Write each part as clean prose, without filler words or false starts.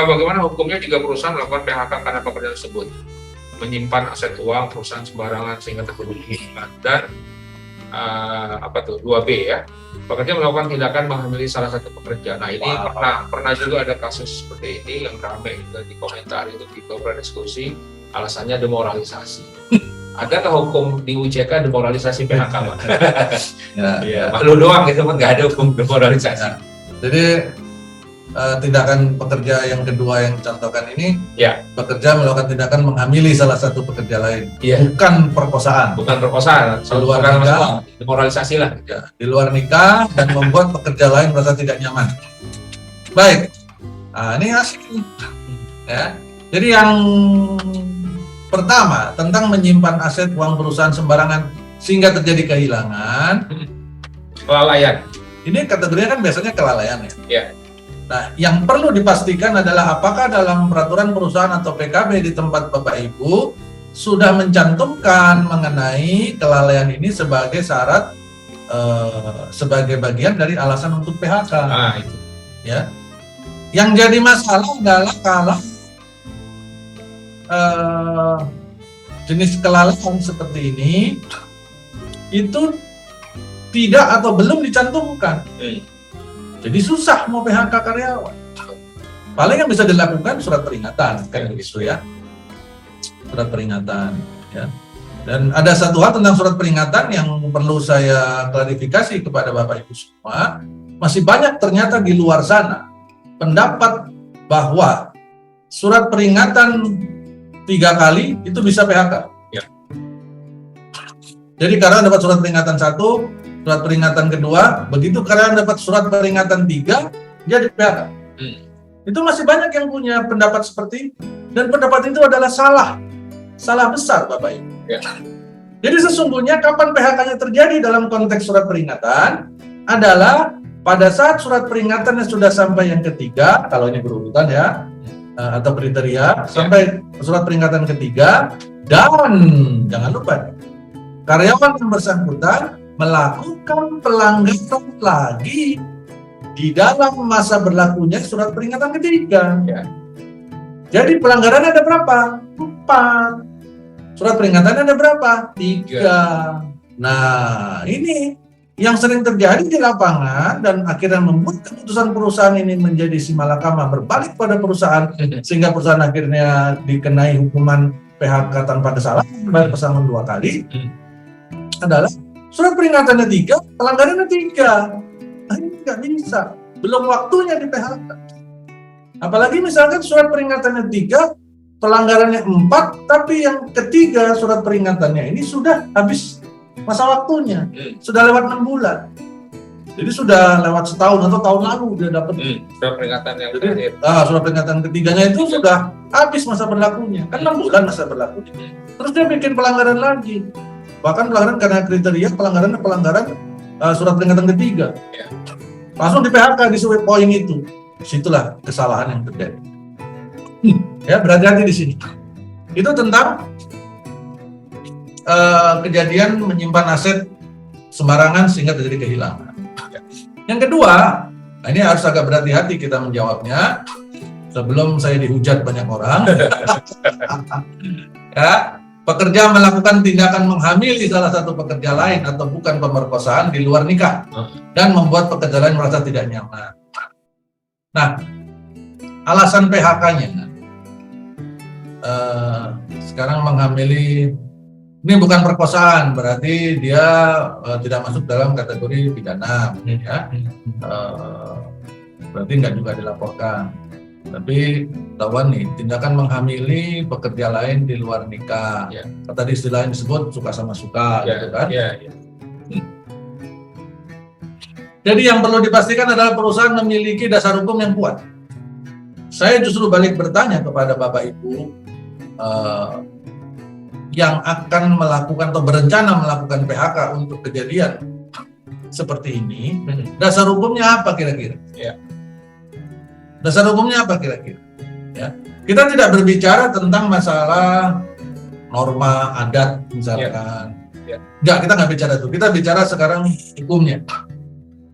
bagaimana hukumnya jika perusahaan melakukan PHK karena pekerja tersebut menyimpan aset uang perusahaan sembarangan sehingga terjadi kehilangan. Dan 2B ya, pekerja melakukan tindakan menghamili salah satu pekerja. Nah ini pernah juga ada kasus seperti ini yang ramai juga di komentar itu di beberapa diskusi, alasannya demoralisasi. Adakah hukum di UJK demoralisasi PHK, Pak? Ya, malu doang gitu, nggak ada hukum demoralisasi. Jadi tindakan pekerja yang kedua yang contohkan ini, pekerja melakukan tindakan menghamili salah satu pekerja lain, bukan perkosaan. Bukan perkosaan, di luar nikah, demoralisasi lah. Ya, di luar nikah dan membuat pekerja lain merasa tidak nyaman. Baik, ini asik nih. Ya, jadi yang pertama tentang menyimpan aset uang perusahaan sembarangan sehingga terjadi kehilangan. Kelalaian. Ini kategorinya kan biasanya kelalaian ya. Ya. Nah, yang perlu dipastikan adalah apakah dalam peraturan perusahaan atau PKB di tempat Bapak Ibu sudah mencantumkan mengenai kelalaian ini sebagai syarat sebagai bagian dari alasan untuk PHK. Itu. Ya. Yang jadi masalah adalah kalau jenis kelalaian seperti ini itu tidak atau belum dicantumkan. Jadi susah mau PHK karyawan. Paling yang bisa dilakukan surat peringatan, kan begitu ya. Surat peringatan, ya. Dan ada satu hal tentang surat peringatan yang perlu saya klarifikasi kepada Bapak Ibu semua. Masih banyak ternyata di luar sana pendapat bahwa surat peringatan 3 kali itu bisa PHK. Ya. Jadi karena dapat surat peringatan 1, surat peringatan kedua, begitu kalian dapat surat peringatan 3, jadi PHK. Itu masih banyak yang punya pendapat seperti itu, dan pendapat itu adalah salah besar Bapak Ibu. Ya. Jadi sesungguhnya kapan PHK-nya terjadi dalam konteks surat peringatan adalah pada saat surat peringatannya sudah sampai yang ketiga, kalau ini berurutan ya, atau kriteria, sampai surat peringatan ketiga, dan jangan lupa karyawan yang bersangkutan melakukan pelanggaran lagi di dalam masa berlakunya surat peringatan ketiga. Ya. Jadi pelanggarannya ada berapa? 4. Surat peringatannya ada berapa? 3. Nah, ini yang sering terjadi di lapangan dan akhirnya membuat keputusan perusahaan ini menjadi simalakama berbalik pada perusahaan sehingga perusahaan akhirnya dikenai hukuman PHK tanpa kesalahan, bayar pesangon 2 kali, adalah surat peringatannya 3, pelanggarannya 3. Nah, ini nggak bisa. Belum waktunya di PHK. Apalagi misalkan surat peringatannya 3, pelanggarannya 4, tapi yang ketiga surat peringatannya ini sudah habis masa waktunya. Sudah lewat 6 bulan. Jadi sudah lewat setahun atau tahun lalu dia dapat surat peringatan yang terakhir. Surat peringatan ketiganya itu sudah habis masa berlakunya. Kan 6 bulan masa berlakunya. Terus dia bikin pelanggaran lagi. Bahkan pelanggaran karena kriteria pelanggaran surat peringatan ketiga. Ya. Langsung di PHK di poin itu. Situlah kesalahan yang terjadi. Ya, berhati-hati di sini. Itu tentang kejadian menyimpan aset sembarangan sehingga terjadi kehilangan. Yang kedua, nah ini harus agak berhati-hati kita menjawabnya sebelum saya dihujat banyak orang. Ya. Pekerja melakukan tindakan menghamili salah satu pekerja lain atau bukan pemerkosaan di luar nikah dan membuat pekerja lain merasa tidak nyaman. Nah, alasan PHK-nya sekarang menghamili ini bukan perkosaan, berarti dia tidak masuk dalam kategori pidana, ya. Berarti nggak juga dilaporkan. Tapi lawan nih, tindakan menghamili pekerja lain di luar nikah. Ya. Tadi istilahnya disebut suka sama suka, gitu kan? Ya. Jadi yang perlu dipastikan adalah perusahaan memiliki dasar hukum yang kuat. Saya justru balik bertanya kepada Bapak Ibu yang akan melakukan atau berencana melakukan PHK untuk kejadian seperti ini, dasar hukumnya apa kira-kira? Ya. Dasar hukumnya apa kira-kira? Ya. Kita tidak berbicara tentang masalah norma adat misalkan. Enggak, kita nggak bicara itu. Kita bicara sekarang hukumnya.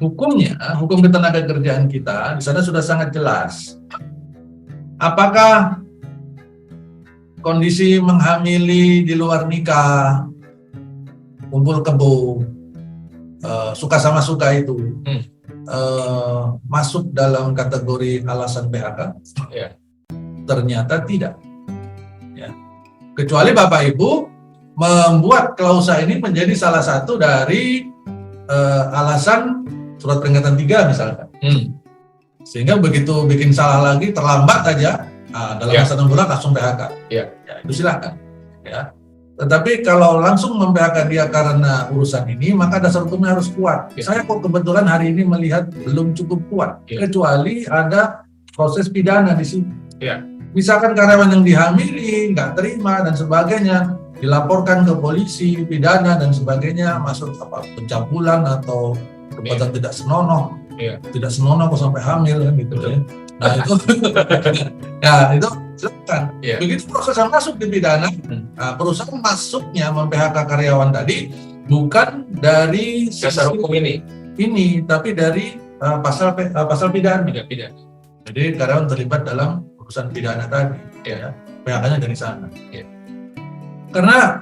Hukum ketenaga kerjaan kita di sana sudah sangat jelas. apakah kondisi menghamili di luar nikah, kumpul kebo, suka sama suka itu masuk dalam kategori alasan PHK? Ya. Ternyata tidak. Ya. Kecuali Bapak Ibu membuat klausa ini menjadi salah satu dari alasan surat peringatan 3 misalkan. Sehingga begitu bikin salah lagi, terlambat aja, dalam masa 6 bulan langsung PHK. Ya. Ya, itu silakan. Ya. Tetapi kalau langsung mem-PHK dia karena urusan ini, maka dasar hukumnya harus kuat. Ya. Saya kok kebetulan hari ini melihat belum cukup kuat, Ya. kecuali ada proses pidana di sini. Ya. Misalkan karyawan yang dihamili, nggak terima dan sebagainya, dilaporkan ke polisi, pidana dan sebagainya, masuk pencabulan atau perbuatan tidak senonoh. Iya. Tidak senonoh kok sampai hamil kan gitu ya. Nah itu, ya itu silakan. Iya. Begitu proses yang masuk di pidana, nah, perusahaan masuknya mem-PHK karyawan tadi bukan dari Dasar hukum ini. tapi dari pasal pidana. Pidana. Jadi karyawan terlibat dalam urusan pidana tadi, Iya. ya, PHK-nya dari sana. Iya. Karena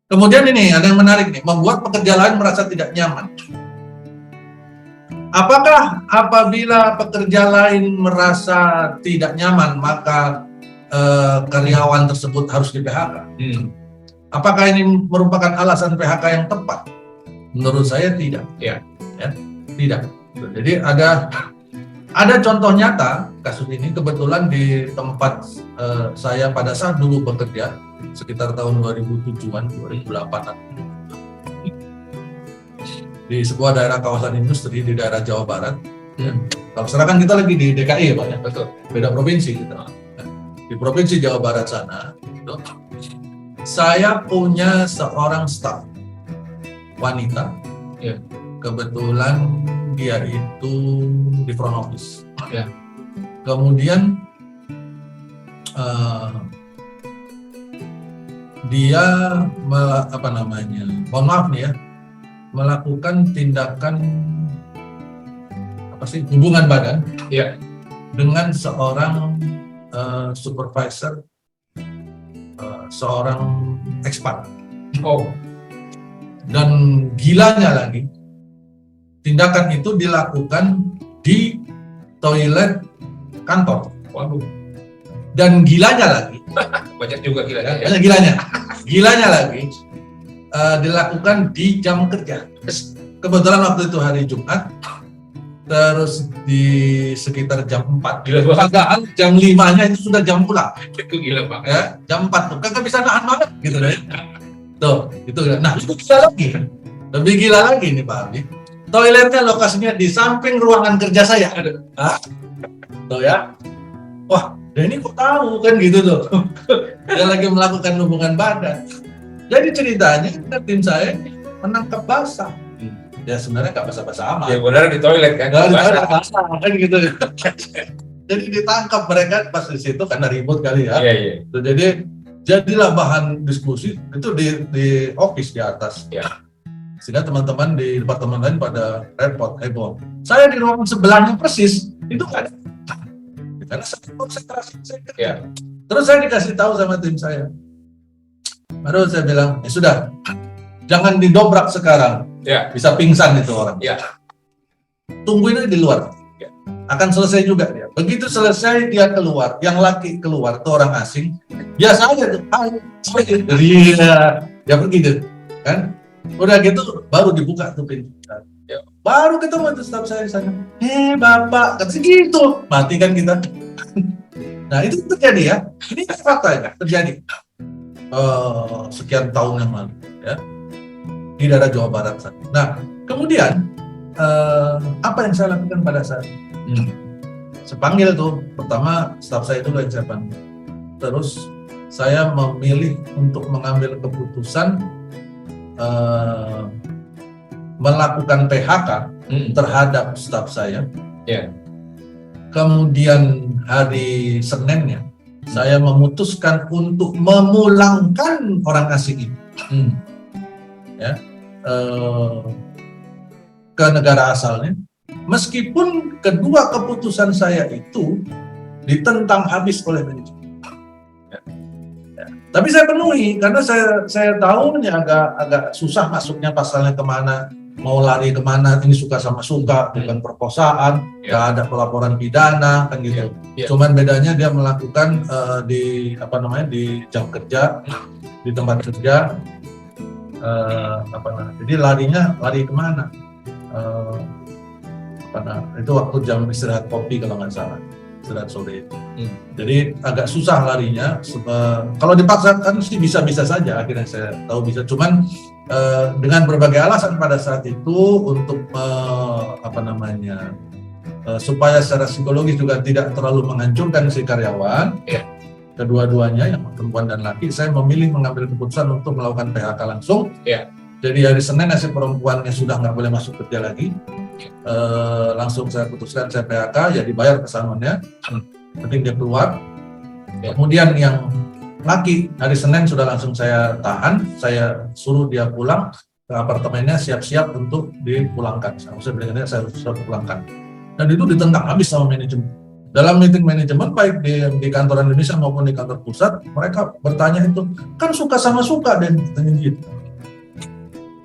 kemudian ini ada yang menarik nih, membuat pekerja lain merasa tidak nyaman. Apakah apabila pekerja lain merasa tidak nyaman maka karyawan tersebut harus di PHK? Apakah ini merupakan alasan PHK yang tepat? Menurut saya tidak. Ya. Ya, tidak. Jadi ada contoh nyata kasus ini kebetulan di tempat saya pada saat dulu bekerja sekitar tahun 2007-an, 2008-an. Di sebuah daerah kawasan industri di daerah Jawa Barat. Ya. Kalau sekarang kan kita lagi di DKI ya Pak ya, Betul. beda provinsi kita. Di provinsi Jawa Barat sana, gitu, saya punya seorang staf wanita. Ya. Kebetulan dia itu di front office. Ya. Kemudian dia mohon maaf nih ya, melakukan tindakan hubungan badan Ya. dengan seorang supervisor, seorang ekspat. Oh. Dan gilanya lagi, tindakan itu dilakukan di toilet kantor. Waduh. Dan gilanya lagi, Banyak juga gilanya ya. gilanya lagi dilakukan di jam kerja. Kebetulan waktu itu hari Jumat, terus di sekitar jam 4. Gila banget. Padahal jam 5-nya itu sudah jam pulang. Itu gila banget. Ya, jam 4 tuh kagak bisa nahan banget gitu deh. Tuh, itu. Nah, itu gila lagi. Lebih gila lagi nih Pak Abi. Toiletnya lokasinya di samping ruangan kerja saya. Tuh ya. Wah, dan ini kok tahu kan gitu tuh. Dia lagi melakukan hubungan badan. Jadi ceritanya tim saya menangkap basah. Ya sebenarnya nggak basah-basah amat. Ya benar di toilet kan. Basah kan gitu. Jadi ditangkap mereka pas di situ karena ribut kali ya. Iya, iya. Jadi jadilah bahan diskusi itu di office di atas. Ya. Sehingga teman-teman di departemen lain pada repot, heboh. Saya di ruangan sebelahnya persis itu nggak ada. Karena saya konsentrasi saya kerja. Ya. Terus saya dikasih tahu sama tim saya. Baru saya bilang, ya sudah, jangan didobrak sekarang. Ya. Bisa pingsan itu orang. Ya. Tungguin aja di luar. Ya. Akan selesai juga dia. Begitu selesai dia keluar, yang laki keluar, itu orang asing. Biasa aja tuh. Iya. Dia pergi tuh. Kan? Udah gitu, baru dibuka tuh pintu. Ya. Baru ketemu itu staf saya di sana. Bapak, kata gitu. Mati kan kita. Nah itu terjadi ya. Ini fakta ya, terjadi. Sekian tahun yang lalu ya di daerah Jawa Barat sana. Nah kemudian apa yang saya lakukan pada saat itu? Saya panggil tuh pertama staf saya itu yang saya panggil. Terus saya memilih untuk mengambil keputusan melakukan PHK terhadap staf saya. Ya. Kemudian hari Seninnya saya memutuskan untuk memulangkan orang asing ini ya, ke negara asalnya. Meskipun kedua keputusan saya itu ditentang habis oleh manajemen. Ya. Tapi saya penuhi karena saya tahu ini agak susah masuknya pasalnya kemana, mau lari kemana, ini suka sama suka, bukan perkosaan, nggak ada pelaporan pidana kan gitu. Cuman bedanya dia melakukan di jam kerja, di tempat kerja, jadi lari kemana? Itu waktu jam istirahat kopi kalau nggak salah, istirahat sore itu. Jadi agak susah larinya. Kalau dipaksakan sih bisa-bisa saja, akhirnya saya tahu bisa. Cuman dengan berbagai alasan pada saat itu untuk supaya secara psikologis juga tidak terlalu menghancurkan si karyawan, kedua-duanya yang perempuan dan laki, saya memilih mengambil keputusan untuk melakukan PHK langsung. Jadi hari Senin si perempuannya sudah nggak boleh masuk kerja lagi. Langsung saya putuskan saya PHK, ya dibayar pesangonnya, penting dia keluar. Kemudian yang laki hari Senin sudah langsung saya tahan, saya suruh dia pulang ke apartemennya, siap-siap untuk dipulangkan. Saya bilang saya sudah pulangkan, dan itu ditentang habis sama manajemen. Dalam meeting manajemen baik di kantor Indonesia maupun di kantor pusat, mereka bertanya itu kan suka sama suka dan gitu.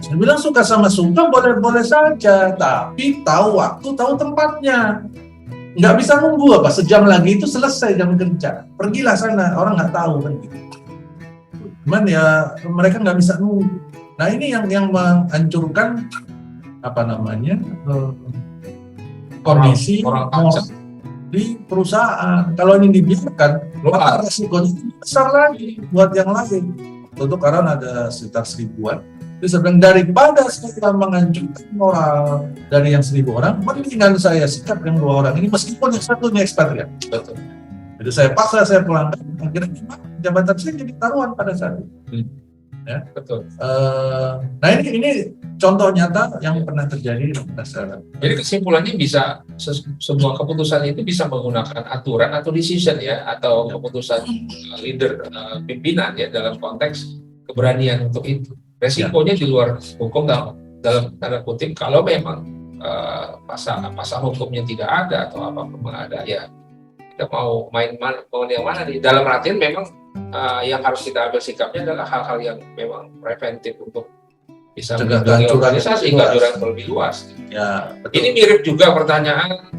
Saya bilang suka sama suka boleh-boleh saja, tapi tahu waktu, tahu tempatnya. Nggak bisa nunggu apa, sejam lagi itu selesai jam kerja. Pergilah sana, orang nggak tahu kan gitu. Cuman ya mereka nggak bisa nunggu. Nah ini yang menghancurkan kondisi di perusahaan. Kalau ini dibiarkan, maka resikonya besar lagi buat yang lain. Tentu karena ada sekitar 1000-an. Jadi sebenarnya daripada saya menghancurkan moral dari yang 1000 orang, mendingan saya sikap yang 2 orang ini meskipun yang satunya ekspatriat. Betul. Jadi saya paksa saya pulangkan. Akhirnya jabatan saya jadi taruhan pada saat itu. Ya. Betul. Nah ini contoh nyata yang pernah terjadi pada saat. Jadi kesimpulannya bisa sebuah keputusan itu bisa menggunakan aturan atau decision ya, atau keputusan leader pimpinan ya, dalam konteks keberanian untuk itu. Resikonya di luar hukum dalam tanda kutip, kalau memang pasal hukumnya tidak ada atau apapun ada, ya kita mau main yang mana di dalam artian memang yang harus kita ambil sikapnya adalah hal-hal yang memang preventif untuk bisa melindungi organisasi hingga jurang lebih luas. Ya, ini mirip juga pertanyaan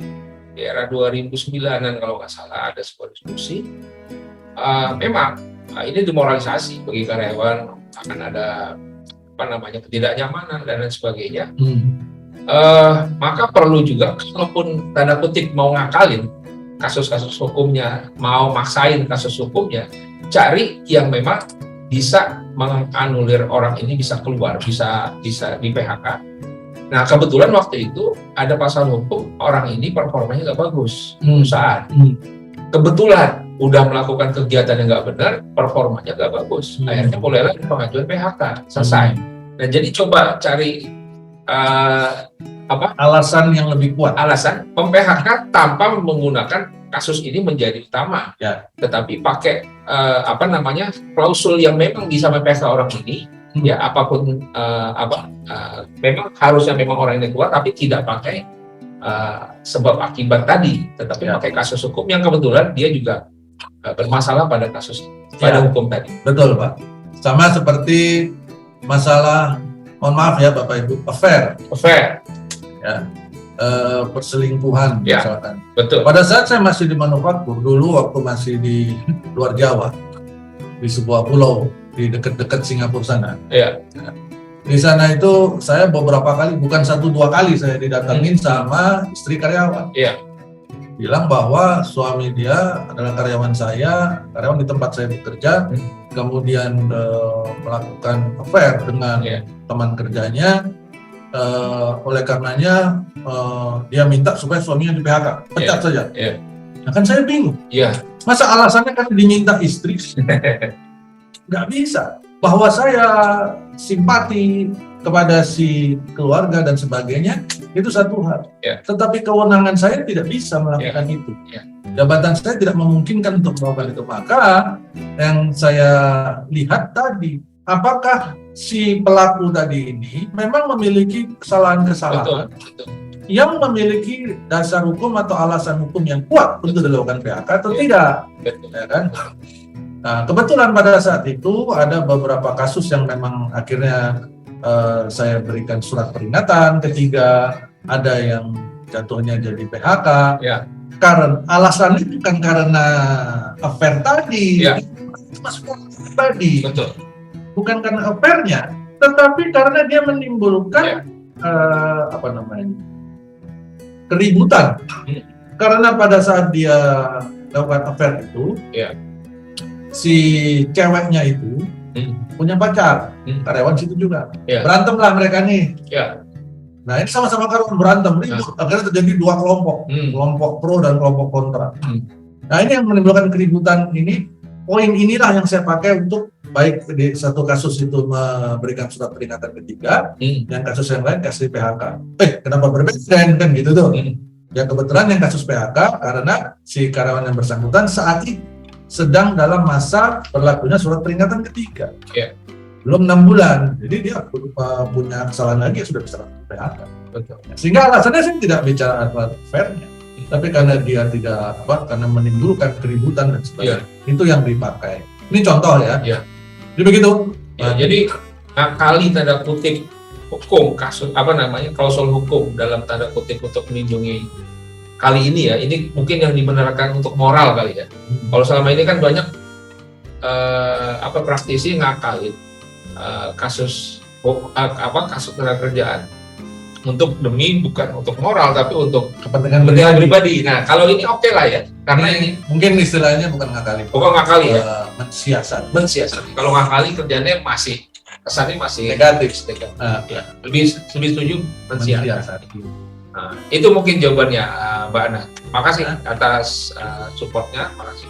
di era 2009-an kalau nggak salah, ada sebuah diskusi. Memang ini demoralisasi bagi karyawan, akan ada ketidaknyamanan dan lain sebagainya. Maka perlu juga, kalaupun tanda kutip mau ngakalin kasus-kasus hukumnya, mau maksain kasus hukumnya, cari yang memang bisa menganulir orang ini, bisa keluar, bisa di PHK. Nah kebetulan waktu itu ada pasal hukum, orang ini performanya nggak bagus perusahaan. Kebetulan udah melakukan kegiatan yang nggak benar, performanya nggak bagus. Akhirnya mulailah pengajuan PHK, selesai. Dan jadi coba cari alasan yang lebih kuat. Alasan pem-PHK tanpa menggunakan kasus ini menjadi utama, tetapi pakai klausul yang memang bisa mem-PHK orang ini, ya apapun memang harusnya memang orang ini keluar, tapi tidak pakai sebab akibat tadi, tetapi pakai kasus hukum yang kebetulan dia juga bermasalah pada kasus pada hukum tadi. Betul Pak. Sama seperti masalah, mohon maaf ya Bapak Ibu, affair. Ya, perselingkuhan misalkan. Betul. Pada saat saya masih di manufaktur dulu, waktu masih di luar Jawa, di sebuah pulau di dekat-dekat Singapura sana. Di sana itu saya beberapa kali, bukan 1-2 kali saya didatengin sama istri karyawan. Bilang bahwa suami dia adalah karyawan di tempat saya bekerja, kemudian melakukan affair dengan teman kerjanya. Oleh karenanya dia minta supaya suaminya di PHK, pecat saja. Nah kan saya bingung. Masa alasannya kan diminta istri? Nggak bisa. Bahwa saya simpati kepada si keluarga dan sebagainya, itu satu hal. Tetapi kewenangan saya tidak bisa melakukan itu. Jabatan saya tidak memungkinkan untuk melakukan itu. Maka yang saya lihat tadi, apakah si pelaku tadi ini memang memiliki kesalahan-kesalahan yang memiliki dasar hukum atau alasan hukum yang kuat untuk dilakukan PHK atau tidak, ya kan? Nah, kebetulan pada saat itu ada beberapa kasus yang memang akhirnya saya berikan surat peringatan ketika ada yang jatuhnya jadi PHK. Ya. Karena alasannya bukan karena affair tadi, Ya. tadi, Betul. bukan karena affairnya, tetapi karena dia menimbulkan Ya. keributan. Karena pada saat dia lakukan affair itu, Ya. si ceweknya itu punya pacar, karyawan situ juga. Ya. Berantem lah mereka nih. Ya. Nah ini sama-sama karyawan berantem, ribut. Akhirnya terjadi dua kelompok, kelompok pro dan kelompok kontra. Nah ini yang menimbulkan keributan ini. Poin inilah yang saya pakai untuk baik di satu kasus itu memberikan surat peringatan ketiga, yang kasus yang lain kasih PHK. Kenapa berbeda kan gitu tuh? Ya kebetulan yang kasus PHK karena si karyawan yang bersangkutan saat itu sedang dalam masa berlakunya surat peringatan ketiga. Ya. Belum 6 bulan, jadi dia punya kesalahan lagi sudah bisa lakukan PHK. Betul. Sehingga alasannya saya tidak bicara fairnya, tapi karena dia tidak karena menimbulkan keributan dan sebagainya, itu yang dipakai. Ini contoh ya. Ya. Jadi begitu. Ya, jadi ngakali tanda kutip hukum kasus klausul hukum dalam tanda kutip untuk melindungi kali ini ya, ini mungkin yang dibenarkan untuk moral kali ya. Kalau selama ini kan banyak praktisi ngakali kasus tenaga kerjaan untuk bukan untuk moral tapi untuk kepentingan pribadi. Nah kalau ini oke lah ya, karena ini mungkin istilahnya bukan ngakali ya, mensiasat. Kalau ngakali kerjanya masih kesannya masih negatif. Ya. Lebih setuju mensiasat. Nah, itu mungkin jawabannya Mbak Ana. Makasih atas supportnya. Makasih.